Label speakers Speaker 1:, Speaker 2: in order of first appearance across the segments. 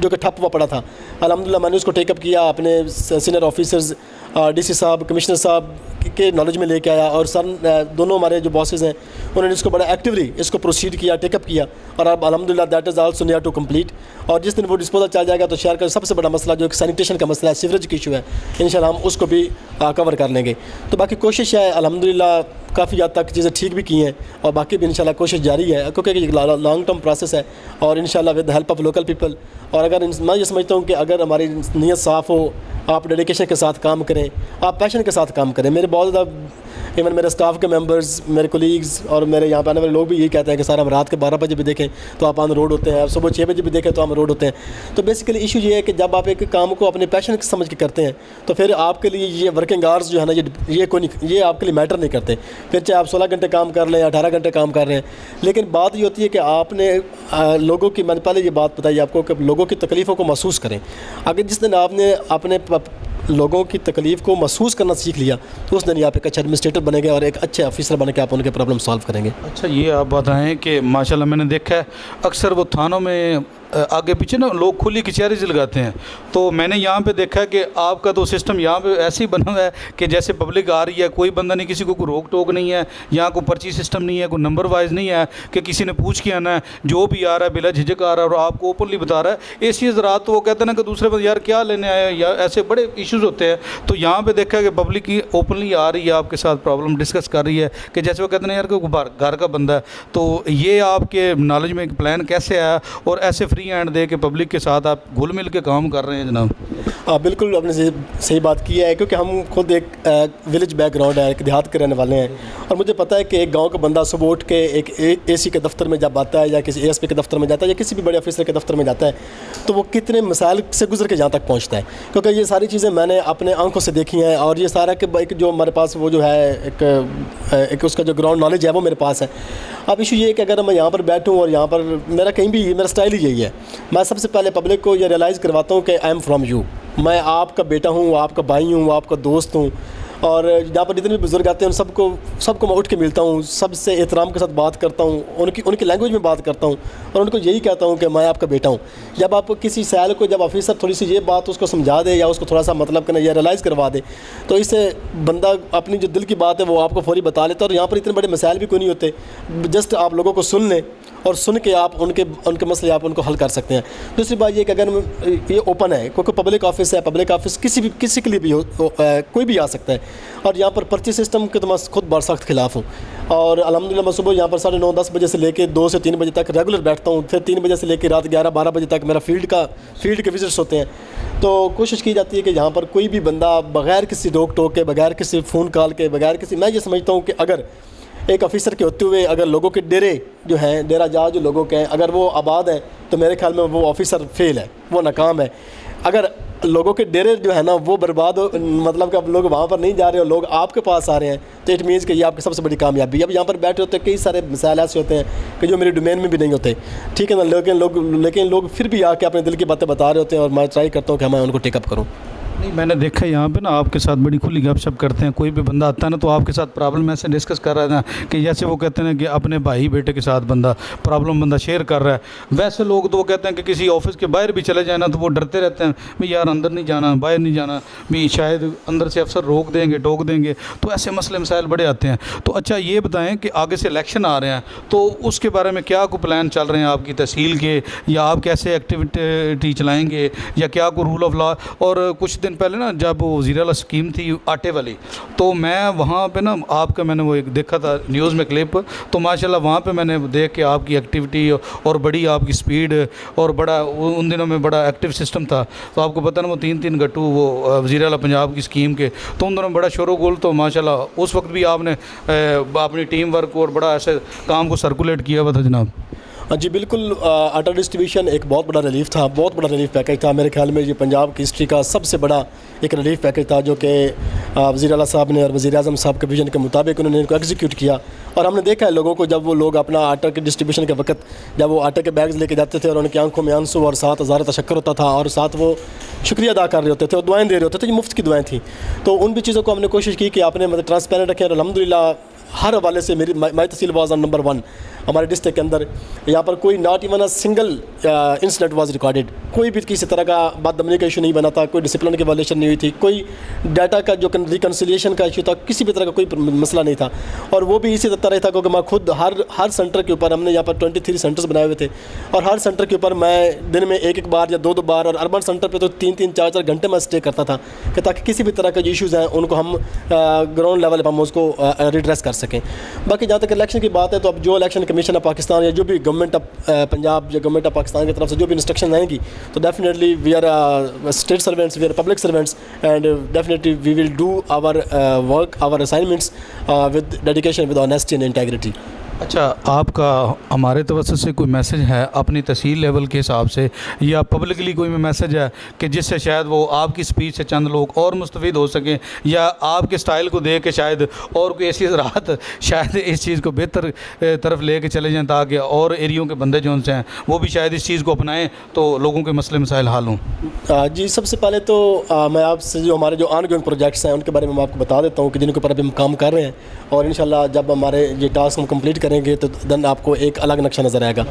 Speaker 1: جو کہ ٹھپ ہوا پڑا تھا. الحمدللہ میں نے اس کو ٹیک اپ کیا, اپنے سینئر آفیسرز ڈی سی صاحب, کمشنر صاحب کے نالج میں لے کے آیا, اور سر دونوں ہمارے جو باسز ہیں انہوں نے اس کو بڑا ایکٹیولی اس کو پروسیڈ کیا, ٹیک اپ کیا, اور اب الحمدللہ that is also near to complete. اور جس دن وہ ڈسپوزل چل جائے گا تو شہر کا سب سے بڑا مسئلہ جو ایک سینیٹیشن کا مسئلہ ہے, سیوریج کی ایشو ہے, انشاءاللہ ہم اس کو بھی کور کر لیں گے. تو باقی کوشش ہے الحمدللہ کافی حد تک چیزیں ٹھیک بھی کی ہیں, اور باقی بھی انشاءاللہ کوشش جاری ہے, کیونکہ یہ لانگ ٹرم پروسیس ہے, اور انشاءاللہ with help of local people. اور اگر میں یہ سمجھتا ہوں کہ اگر ہماری نیت صاف ہو, آپ ڈیڈیکیشن کے ساتھ کام کریں, آپ پیشن کے ساتھ کام کریں. میرے بہت زیادہ ایون میرے اسٹاف کے ممبرز, میرے کولیگز اور میرے یہاں پہ آنے والے لوگ بھی یہی کہتے ہیں کہ سر ہم رات کے 12 بجے بھی دیکھیں تو آپ آن روڈ ہوتے ہیں, آپ صبح 6 بجے بھی دیکھیں تو ہم روڈ ہوتے ہیں. تو بیسیکلی ایشو یہ ہے کہ جب آپ ایک کام کو اپنے پیشن سمجھ کے کرتے ہیں تو پھر آپ کے لیے یہ ورکنگ آورس جو ہے نا یہ آپ کے لیے میٹر نہیں کرتے. پھر چاہے آپ 16 گھنٹے کام کر لیں یا 18 گھنٹے کام کر رہے ہیں, لیکن بات یہ ہوتی ہے کہ آپ نے لوگوں کی, میں نے پہلے یہ بات بتائی آپ کو کہ لوگوں کی تکلیفوں کو محسوس کریں. اگر جس دن آپ نے اپنے لوگوں کی تکلیف کو محسوس کرنا سیکھ لیا تو اس دن ہی آپ ایک اچھا ایڈمنسٹریٹر بنے گے اور ایک اچھے آفیسر بن کے آپ ان کے پرابلم سالو کریں گے.
Speaker 2: اچھا یہ آپ بتائیں کہ ماشاءاللہ میں نے دیکھا ہے اکثر وہ تھانوں میں آگے پیچھے نا لوگ کھلی کچہری لگاتے ہیں, تو میں نے یہاں پہ دیکھا کہ آپ کا تو سسٹم یہاں پہ ایسے ہی بنا ہوا ہے کہ جیسے پبلک آ رہی ہے, کوئی بندہ نہیں, کسی کو کوئی روک ٹوک نہیں ہے, یہاں کوئی پرچی سسٹم نہیں ہے, کوئی نمبر وائز نہیں ہے کہ کسی نے پوچھ کے آنا ہے, جو بھی آ رہا ہے بلا جھجک آ رہا ہے اور آپ کو اوپنلی بتا رہا ہے. ایسی حضرات تو وہ کہتے ہیں نا کہ دوسرے بندے یار کیا لینے آئے, یا ایسے بڑے ایشوز ہوتے ہیں. تو یہاں پہ دیکھا کہ پبلک ہی اوپنلی آ رہی ہے, آپ کے ساتھ پرابلم ڈسکس کر رہی ہے کہ جیسے وہ کہتے ہیں یار کہ گھر کا بندہ ہے. تو یہ آپ کے نالج میں ایک پلان کیسے آیا اور ایسے فری ہینڈ دے کے پبلک کے ساتھ آپ گھل مل کے کام کر رہے ہیں جناب؟
Speaker 1: بالکل آپ نے صحیح بات کی ہے, کیونکہ ہم خود ایک ولیج بیک گراؤنڈ ہے, ایک دیہات کے رہنے والے ہیں, اور مجھے پتہ ہے کہ ایک گاؤں کا بندہ صبح اٹھ کے ایک اے سی کے دفتر میں جب آتا ہے یا کسی اے ایس پی کے دفتر میں جاتا ہے یا کسی بھی بڑے آفیسر کے دفتر میں جاتا ہے تو وہ کتنے مسائل سے گزر کے جہاں تک پہنچتا ہے, کیونکہ یہ ساری چیزیں میں نے اپنے آنکھوں سے دیکھی ہیں. اور یہ سارا کہ ایک جو ہمارے پاس وہ جو ہے ایک اس کا جو گراؤنڈ نالج ہے وہ میرے پاس ہے. اب ایشو یہ ہے کہ اگر میں یہاں پر بیٹھوں اور یہاں پر میرا کہیں بھی میرا اسٹائل ہی یہی ہے, میں سب سے پہلے پبلک کو یہ ریئلائز کرواتا ہوں کہ آئی ایم فرام یو, میں آپ کا بیٹا ہوں, آپ کا بھائی ہوں, آپ کا دوست ہوں. اور جہاں پر جتنے بھی بزرگ آتے ہیں ان سب کو میں اٹھ کے ملتا ہوں, سب سے احترام کے ساتھ بات کرتا ہوں, ان کی لینگویج میں بات کرتا ہوں, اور ان کو یہی کہتا ہوں کہ میں آپ کا بیٹا ہوں. جب آپ کسی سائل کو جب آفیسر تھوڑی سی یہ بات اس کو سمجھا دے یا اس کو تھوڑا سا مطلب کہ یہ ریئلائز کروا دے تو اس سے بندہ اپنی جو دل کی بات ہے وہ آپ کو فوری بتا لیتا ہے. اور یہاں پر اتنے بڑے مسائل بھی کوئی نہیں ہوتے, جسٹ آپ لوگوں کو سن لیں اور سن کے آپ ان کے مسئلے آپ ان کو حل کر سکتے ہیں. دوسری بات یہ کہ اگر یہ اوپن ہے, کیونکہ پبلک آفس ہے, پبلک آفس کسی کے لیے بھی کوئی بھی آ سکتا ہے, اور یہاں پر پرچی سسٹم کے تو میں خود بڑا سخت خلاف ہوں. اور الحمدللہ میں صبح یہاں پر 9:30-10 بجے سے لے کے 2 سے 3 بجے تک ریگولر بیٹھتا ہوں, پھر 3 بجے سے لے کے رات 11-12 بجے تک میرا فیلڈ کے وزٹس ہوتے ہیں. تو کوشش کی جاتی ہے کہ یہاں پر کوئی بھی بندہ بغیر کسی روک ٹوک کے, بغیر کسی فون کال کے, بغیر کسی, میں یہ سمجھتا ہوں کہ اگر ایک آفیسر کے ہوتے ہوئے اگر لوگوں کے ڈیرے جو ہیں, ڈیرا جا جو لوگوں کے ہیں, اگر وہ آباد ہیں تو میرے خیال میں وہ آفیسر فیل ہے, وہ ناکام ہے. اگر لوگوں کے ڈیرے جو ہے نا وہ برباد ہو, مطلب کہ اب لوگ وہاں پر نہیں جا رہے اور لوگ آپ کے پاس آ رہے ہیں, تو اٹ مینس کہ یہ آپ کی سب سے بڑی کامیابی ہے. اب یہاں پر بیٹھے ہوتے ہیں کئی سارے مسائل ایسے ہوتے ہیں کہ جو میری ڈومین میں بھی نہیں ہوتے, ٹھیک ہے نا, لیکن لوگ پھر بھی آ کے اپنے دل کی باتیں بتا رہے ہوتے ہیں, اور میں ٹرائی کرتا ہوں کہ میں ان کو ٹیک اپ کروں.
Speaker 2: نہیں میں نے دیکھا یہاں پہ نا آپ کے ساتھ بڑی کھلی گپ شپ کرتے ہیں. کوئی بھی بندہ آتا ہے نا تو آپ کے ساتھ پرابلم ایسے ڈسکس کر رہا ہے نا کہ جیسے وہ کہتے ہیں کہ اپنے بھائی بیٹے کے ساتھ بندہ شیئر کر رہا ہے. ویسے لوگ تو وہ کہتے ہیں کہ کسی آفس کے باہر بھی چلے جائیں نا تو وہ ڈرتے رہتے ہیں بھائی یار اندر نہیں جانا, باہر نہیں جانا, بھی شاید اندر سے افسر روک دیں گے, ٹوک دیں گے. تو ایسے مسئلے مسائل بڑے آتے ہیں. تو اچھا یہ بتائیں کہ آگے سے الیکشن آ رہے ہیں تو اس کے بارے میں کیا کوئی پلان چل رہے ہیں آپ کی تحصیل کے, یا آپ کیسے ایکٹیویٹی چلائیں گے, یا کیا کوئی رول آف لا. اور کچھ دن پہلے نا جب وزیر اعلیٰ اسکیم تھی آٹے والی, تو میں وہاں پہ نا آپ کا میں نے وہ ایک دیکھا تھا نیوز میں کلپ, تو ماشاءاللہ وہاں پہ میں نے دیکھ کے آپ کی ایکٹیویٹی اور بڑی آپ کی سپیڈ اور بڑا ان دنوں میں بڑا ایکٹیو سسٹم تھا. تو آپ کو پتہ نا وہ 3 گٹو وہ وزیر اعلیٰ پنجاب کی اسکیم کے, تو ان دنوں میں بڑا شور و گول. تو ماشاءاللہ اس وقت بھی آپ نے اپنی ٹیم ورک اور بڑا ایسے کام کو سرکولیٹ کیا ہوا تھا جناب.
Speaker 1: جی بالکل, آٹا ڈسٹریبیوشن ایک بہت بڑا ریلیف تھا, بہت بڑا ریلیف پیکیج تھا. میرے خیال میں یہ پنجاب کی ہسٹری کا سب سے بڑا ایک ریلیف پیکیج تھا, جو کہ وزیر اعلیٰ صاحب نے اور وزیر اعظم صاحب کے ویژن کے مطابق انہوں نے ان کو ایگزیکیوٹ کیا. اور ہم نے دیکھا ہے لوگوں کو, جب وہ لوگ اپنا آٹا کے ڈسٹریبیوشن کے وقت جب وہ آٹے کے بیگز لے کے جاتے تھے اور ان کی آنکھوں میں آنسو اور ساتھ ہزار تشکر ہوتا تھا, اور ساتھ وہ شکریہ ادا کر رہے ہوتے تھے اور دعائیں دے رہے ہوتے تھے, یہ مفت کی دعائیں تھیں. تو ان بھی چیزوں کو ہم نے کوشش کی کہ آپ نے ٹرانسپیرنٹ رکھیں, اور الحمدللہ ہر حوالے سے میری تحصیل واز آن نمبر 1. ہمارے ڈسٹرکٹ کے اندر یہاں پر کوئی not even a single incident was recorded. کوئی بھی کسی طرح کا بدامنی کا ایشو نہیں بنا تھا, کوئی ڈسپلن کی وائلیشن نہیں ہوئی تھی, کوئی ڈیٹا کا جو ریکنسیلیشن کا ایشو تھا, کسی بھی طرح کا کوئی مسئلہ نہیں تھا. اور وہ بھی اسی طرح تھا کیونکہ میں خود ہر سینٹر کے اوپر, ہم نے یہاں پر 23 سینٹرز بنائے ہوئے تھے, اور ہر سینٹر کے اوپر میں دن میں ایک بار یا دو بار, اور اربن سینٹر پہ تو 3 4 گھنٹے میں اسٹے کرتا تھا کہ تاکہ کسی بھی طرح کے جو ایشوز ہیں ان کو ہم گراؤنڈ لیول پہ ہم اس کو ریڈریس کر سکیں. باقی جہاں تک الیکشن کی بات ہے تو اب جو الیکشن کمیشن آف پاکستان یا جو بھی گورنمنٹ آف پنجاب یا گورنمنٹ آف پاکستان کی طرف سے جو بھی انسٹرکشن آئیں گی تو definitely we are state servants, we are public servants, and definitely we will do our work, our assignments with dedication, with honesty and integrity.
Speaker 2: اچھا, آپ کا ہمارے توسط سے کوئی میسج ہے اپنی تحصیل لیول کے حساب سے, یا پبلکلی کوئی میسج ہے کہ جس سے شاید وہ آپ کی اسپیچ سے چند لوگ اور مستفید ہو سکیں, یا آپ کے سٹائل کو دیکھ کے شاید اور کوئی ایسی حضرات شاید اس چیز کو بہتر طرف لے کے چلے جائیں تاکہ اور ایریوں کے بندے جو ان سے ہیں وہ بھی شاید اس چیز کو اپنائیں تو لوگوں کے مسئلے مسائل حل ہوں؟
Speaker 1: جی, سب سے پہلے تو میں آپ سے جو ہمارے جو آن گوئنگ پروجیکٹس ہیں ان کے بارے میں آپ کو بتا دیتا ہوں کہ جن کے اوپر ابھی ہم کام کر رہے ہیں, اور انشاءاللہ جب ہمارے یہ ٹاسک ہم کمپلیٹ کریں گے تو دن آپ کو ایک الگ نقشہ نظر آئے گا.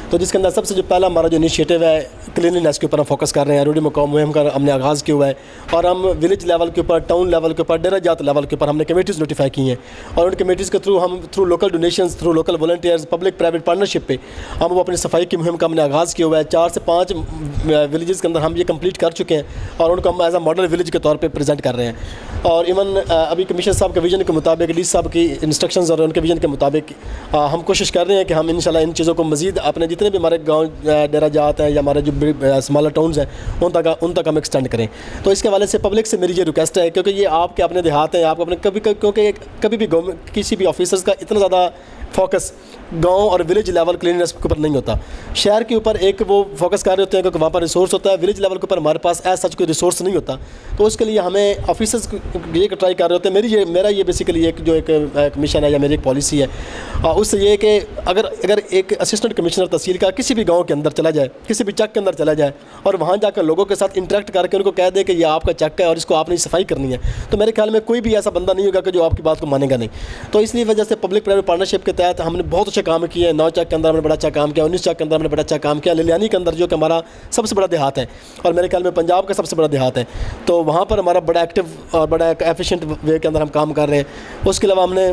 Speaker 1: تو جس کے اندر سب سے جو پہلا ہمارا جو انیشیٹو ہے کلینلینس کے اوپر ہم فوکس کر رہے ہیں. روڈی مقام مہم کا ہم نے آغاز کیا ہوا ہے, اور ہم ولیج لیول کے اوپر, ٹاؤن لیول کے اوپر, ڈیرہ جات لیول کے اوپر ہم نے کمیٹیز نوٹیفائی کی ہیں, اور ان کمیٹیز کے تھرو ہم through local donations, through local volunteers, public private partnership پہ ہم وہ اپنی صفائی کی مہم کا ہم نے آغاز کیا ہوا ہے. 4 سے 5 ولیجز کے اندر ہم یہ کمپلیٹ کر چکے ہیں, اور ان کو ہم ایز اے ماڈل ولیج کے طور پہ پریزنٹ کر رہے ہیں. اور ایون ابھی کمشنر صاحب کے ویژن کے مطابق, ڈی صاحب کی انسٹرکشنز اور ان کے ویژن کے مطابق ہم کوشش کر رہے ہیں کہ ہم انشاءاللہ ان چیزوں کو مزید اپنے جتنے بھی ہمارے گاؤں ڈیرہ جات ہیں یا ہمارے جو اسمالر ٹاؤنز ہیں ان تک ہم ایکسٹینڈ کریں. تو اس کے حوالے سے پبلک سے میری یہ ریکویسٹ ہے, کیونکہ یہ آپ کے اپنے دیہات ہیں, آپ کو اپنے کیونکہ کبھی بھی کسی بھی آفیسرز کا اتنا زیادہ فوکس گاؤں اور ولیج لیول کلیننس کے اوپر نہیں ہوتا. شہر کے اوپر ایک وہ فوکس کر رہے ہوتے ہیں کیونکہ وہاں پر ریسورس ہوتا ہے, ولیج لیول کے اوپر ہمارے پاس ایز سچ کوئی ریسورس نہیں ہوتا. تو اس کے لیے ہمیں آفیسرز یہ ٹرائی کر رہے ہوتے ہیں. میرا یہ بیسیکلی ایک مشن ہے یا میری ایک پالیسی ہے, اس سے یہ ہے کہ اگر ایک اسسٹنٹ کمشنر تحصیل کا کسی بھی گاؤں کے اندر چلا جائے, کسی بھی چک کے اندر چلا جائے, اور وہاں جا کر لوگوں کے ساتھ انٹریکٹ کر کے ان کو کہہ دے کہ یہ آپ کا چک ہے اور اس کو آپ نے صفائی کرنی ہے, تو میرے خیال میں کوئی بھی ایسا بندہ نہیں ہوگا کہ جو آپ کی بات کو مانے گا نہیں. تو اس لیے وجہ سے پبلک پرائیویٹ پارٹنرشپ کے تحت ہم نے بہت اچھے کام کیے ہیں. 9 چک کے اندر ہم نے بڑا اچھا کام کیا, 19 چک کے اندر ہم نے بڑا اچھا کام کیا, للیانی کے اندر جو کہ ہمارا سب سے بڑا دیہات ہے اور میرے خیال میں پنجاب کا سب سے بڑا دیہات ہے, تو وہاں پر ہمارا بڑا ایکٹیو اور بڑا ایک ایفیشینٹ وے کے اندر ہم کام کر رہے ہیں. اس کے علاوہ ہم نے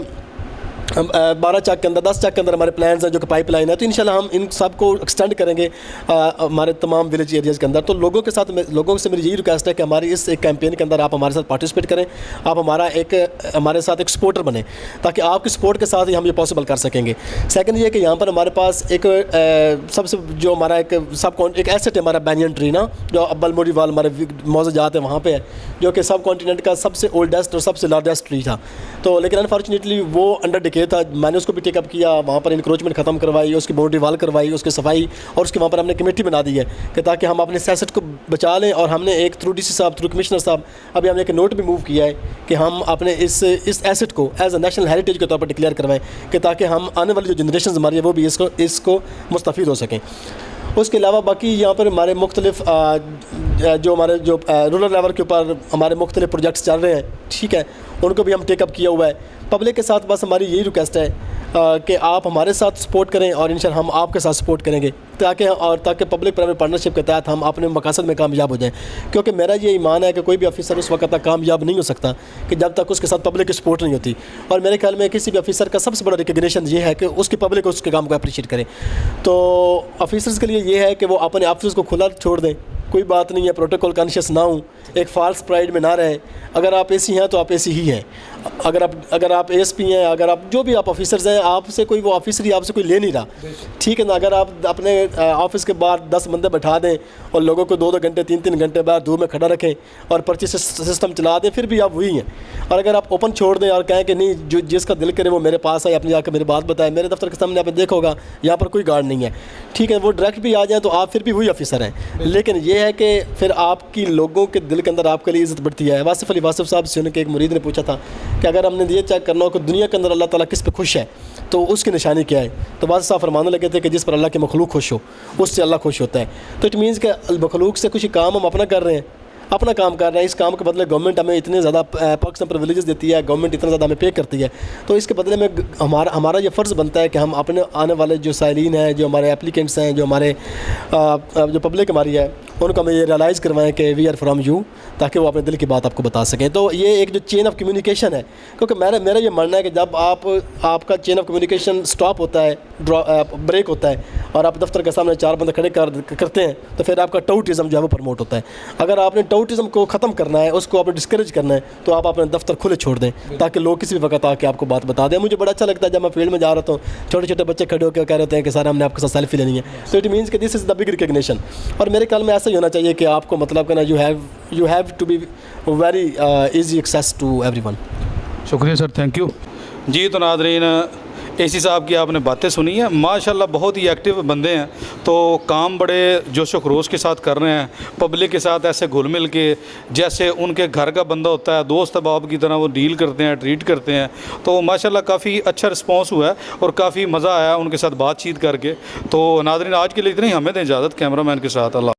Speaker 1: 12 چک کے اندر 10 چک کے اندر ہمارے پلانز ہیں جو کہ پائپ لائن ہے, تو انشاءاللہ ہم ان سب کو ایکسٹینڈ کریں گے ہمارے تمام ولیج ایریاز کے اندر. تو لوگوں سے میری یہی ریکویسٹ ہے کہ ہماری اس ایک کیمپین کے اندر آپ ہمارے ساتھ پارٹیسپیٹ کریں, آپ ہمارے ساتھ ایک سپورٹر بنیں, تاکہ آپ کی سپورٹ کے ساتھ ہی ہم یہ پاسبل کر سکیں گے. سیکنڈ یہ ہے کہ یہاں پر ہمارے پاس ایک سب سے جو ہمارا ایک ایسٹ ہے ہمارا بینین ٹری نا, جو ابل موری وال ہمارے موضوع جات ہیں وہاں پہ ہے, جو کہ سب کانٹیننٹ کا سب سے اولڈسٹ اور سب سے لارجسٹ ٹری تھا. تو لیکن انفارچونیٹلی وہ انڈر ڈیکے تھا. میں نے اس کو بھی ٹیک اپ کیا, وہاں پر انکروچمنٹ ختم کروائی, اس کی باؤنڈری وال کروائی, اس کی صفائی, اور اس کے وہاں پر ہم نے کمیٹی بنا دی ہے کہ تاکہ ہم اپنے سیاست کو بچا لیں. اور ہم نے ایک تھرو ڈی سی صاحب, تھرو کمشنر صاحب, ابھی ہم نے ایک نوٹ بھی موو کیا ہے کہ ہم اپنے اس ایسٹ کو ایز اے نیشنل ہیریٹیج کے طور پر ڈکلیئر کروائیں کہ تاکہ ہم آنے والی جو جنریشنز ہماری ہیں وہ بھی اس کو مستفید ہو سکیں. اس کے علاوہ باقی یہاں پر ہمارے مختلف جو رورل لیول کے اوپر ہمارے مختلف پروجیکٹس چل رہے ہیں, ٹھیک ہے, ان کو بھی ہم ٹیک اپ کیا ہوا ہے. پبلک کے ساتھ بس ہماری یہی ریکویسٹ ہے کہ آپ ہمارے ساتھ سپورٹ کریں, اور انشاءاللہ ہم آپ کے ساتھ سپورٹ کریں گے تاکہ پبلک پرائیویٹ پارٹنرشپ کے تحت ہم اپنے مقاصد میں کامیاب ہو جائیں. کیونکہ میرا یہ ایمان ہے کہ کوئی بھی آفیسر اس وقت تک کامیاب نہیں ہو سکتا کہ جب تک اس کے ساتھ پبلک کی سپورٹ نہیں ہوتی. اور میرے خیال میں کسی بھی آفیسر کا سب سے بڑا ریکگنیشن یہ ہے کہ اس کی پبلک اس کے کام کو اپریشیٹ کرے. تو آفیسرز کے لیے یہ ہے کہ وہ اپنے آفس کو کھلا چھوڑ دیں, کوئی بات نہیں ہے, پروٹوکول کانشیس نہ ہوں, ایک فالس پرائڈ میں نہ رہیں. اگر آپ اے سی ہیں تو آپ اے سی ہی ہیں, اگر آپ اے ایس پی ہیں, اگر آپ جو بھی آپ آفیسرز ہیں, آپ سے کوئی وہ آفیسر ہی آپ سے کوئی لے نہیں رہا, ٹھیک ہے نا. اگر آپ اپنے آفس کے باہر 10 بندے بٹھا دیں اور لوگوں کو 2 گھنٹے 3 گھنٹے بعد دھوپ میں کھڑا رکھیں اور پرچی سسٹم چلا دیں, پھر بھی آپ وہی ہیں. اور اگر آپ اوپن چھوڑ دیں اور کہیں کہ نہیں جس کا دل کرے وہ میرے پاس آئے, اپنے جا کے میری بات بتائے, میرے دفتر کے سامنے آپ نے دیکھا ہوگا یہاں پر کوئی گارڈ نہیں ہے, ٹھیک ہے, وہ ڈائریکٹ بھی آ جائیں تو آپ پھر بھی وہی آفیسر ہیں. لیکن یہ ہے کہ پھر آپ کی لوگوں کے دل کے اندر آپ کے لیے عزت بڑھتی ہے. واصف علی واصف صاحب سے ایک مرید نے پوچھا تھا کہ اگر ہم نے یہ چیک کرنا ہو کہ دنیا کے اندر اللہ تعالیٰ کس پہ خوش ہے تو اس کی نشانی کیا ہے, تو واصف صاحب فرمانے لگے تھے کہ جس پر اللہ کے مخلوق خوش ہو اس سے اللہ خوش ہوتا ہے. تو اٹ مینس کہ مخلوق سے کچھ کام ہم اپنا کر رہے ہیں, اپنا کام کر رہے ہیں. اس کام کے بدلے گورنمنٹ ہمیں اتنے زیادہ پاکستان پرویلیجز دیتی ہے, گورنمنٹ اتنا زیادہ ہمیں پے کرتی ہے, تو اس کے بدلے میں ہمارا یہ فرض بنتا ہے کہ ہم اپنے آنے والے جو سائلین ہیں, جو ہمارے اپلیکینٹس ہیں, جو ہمارے جو پبلک ہماری ہے, ان کو ہمیں یہ ریئلائز کروائیں کہ وی آر فرام یو, تاکہ وہ اپنے دل کی بات آپ کو بتا سکیں. تو یہ ایک جو چین آف کمیونیکیشن ہے, کیونکہ میرا یہ ماننا ہے کہ جب آپ کا چین آف کمیونیکیشن سٹاپ ہوتا ہے, بریک ہوتا ہے, اور آپ دفتر کے سامنے 4 بندے کھڑے کرتے ہیں, تو پھر آپ کا ٹاؤٹزم جو ہے وہ پروموٹ ہوتا ہے. اگر آپ نے ٹاؤٹزم کو ختم کرنا ہے, اس کو آپ نے ڈسکریج کرنا ہے, تو آپ اپنے دفتر کھلے چھوڑ دیں, تاکہ لوگ کسی بھی وقت آ کے آپ کو بات بتا دیں. مجھے بڑا اچھا لگتا ہے جب میں فیلڈ میں جا رہا ہوں, چھوٹے چھوٹے بچے کھڑے ہو کے کہہ رہے ہیں کہ سر ہم نے آپ کے ساتھ سیلفی لینی ہے, تو اٹ مینس کہ دس از دا بگ ریکگنیشن. اور میرے خیال میں ایسا ہی ہونا چاہیے کہ آپ کو مطلب کہ نا you have to be very easy access to everyone.
Speaker 2: شکریہ سر, تھینک یو. جی تو ناظرین, اے سی صاحب کی آپ نے باتیں سنی ہیں, ماشاءاللہ بہت ہی ایکٹیو بندے ہیں, تو کام بڑے جوش و خروش کے ساتھ کر رہے ہیں, پبلک کے ساتھ ایسے گھل مل کے جیسے ان کے گھر کا بندہ ہوتا ہے, دوست احباب کی طرح وہ ڈیل کرتے ہیں, ٹریٹ کرتے ہیں. تو ماشاءاللہ کافی اچھا رسپانس ہوا ہے اور کافی مزہ آیا ان کے ساتھ بات چیت کر کے. تو ناظرین آج کے لیے اتنا ہی, ہمیں دیں اجازت. کیمرہ مین کے ساتھ اللہ.